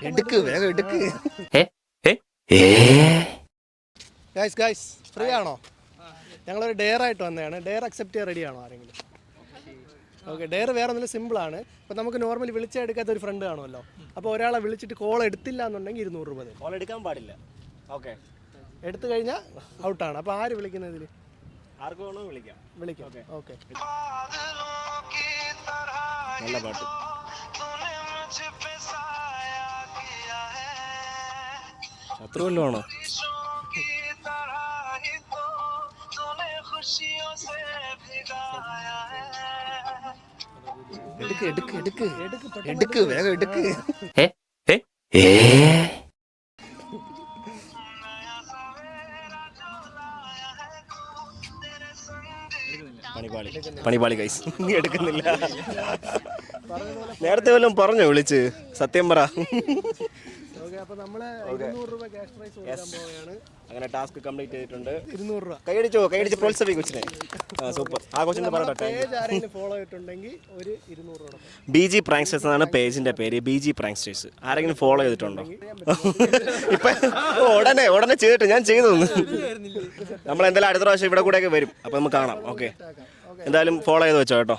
എടുക്ക് വേഗം എടുക്ക്. ഗൈസ് ഫ്രീ ആണോ? ഞങ്ങളൊരു ഡെയർ ആയിട്ട് വന്നതാണ്. ഡെയർ അക്സെപ്റ്റ് ചെയ്യാൻ റെഡി ആണോ ആരെങ്കിലും? ഓക്കെ, ഡെയർ വേറെ ഒന്നും സിമ്പിളാണ്. ഇപ്പോൾ നമുക്ക് നോർമലി വിളിച്ചാൽ എടുക്കാത്ത ഒരു ഫ്രണ്ട് കാണുമല്ലോ. അപ്പോൾ ഒരാളെ വിളിച്ചിട്ട് കോൾ എടുത്തില്ല എന്നുണ്ടെങ്കിൽ 200 രൂപ തരും. കോൾ എടുക്കാൻ പാടില്ല. ഓക്കെ, എടുത്തു കഴിഞ്ഞാൽ ഔട്ടാണ്. അപ്പോൾ ആര് വിളിക്കുന്നതിൽ? ആർക്ക് വേണോ വിളിക്കാം. ഓക്കെ. നല്ല പാട്ട്. ശത്രു വല്ലതും ആണോ? എടുക്ക് വേഗം എടുക്ക്. പണിപാളി ഗൈസ്, എടുക്കുന്നില്ല. നേരത്തെ വല്ലതും പറഞ്ഞോ വിളിച്ച്? സത്യം പറ. അപ്പോൾ നമ്മൾ 200 രൂപ ക്യാഷ് പ്രൈസ് കൊടുക്കാൻ പോവുകയാണ്. അങ്ങനെ ടാസ്ക് കംപ്ലീറ്റ് ചെയ്തിട്ടുണ്ട്. 200 രൂപ കൈയടിച്ച് പ്രോത്സാഹിപ്പിക്കും കൊച്ചിനെ. സൂപ്പർ. ആ കൊച്ചിനെ പറയട്ടെ. ഫോളോ ചെയ്തിട്ടുണ്ടെങ്കിൽ ഒരു 200 രൂപ. BG Pranksters എന്നാണ് പേജിന്റെ പേര്. BG Pranksters. ആരെങ്കിലും ഫോളോ ചെയ്തിട്ടുണ്ടോ? ഇപ്പൊ ഉടനെ ചെയ്തിട്ട് ഞാൻ ചെയ്തു. നമ്മൾ എന്തായാലും അടുത്ത പ്രാവശ്യം ഇവിടെ കൂടെയൊക്കെ വരും. അപ്പൊ നമുക്ക് കാണാം. ഓക്കെ, എന്തായാലും ഫോളോ ചെയ്ത് വെച്ചോ കേട്ടോ.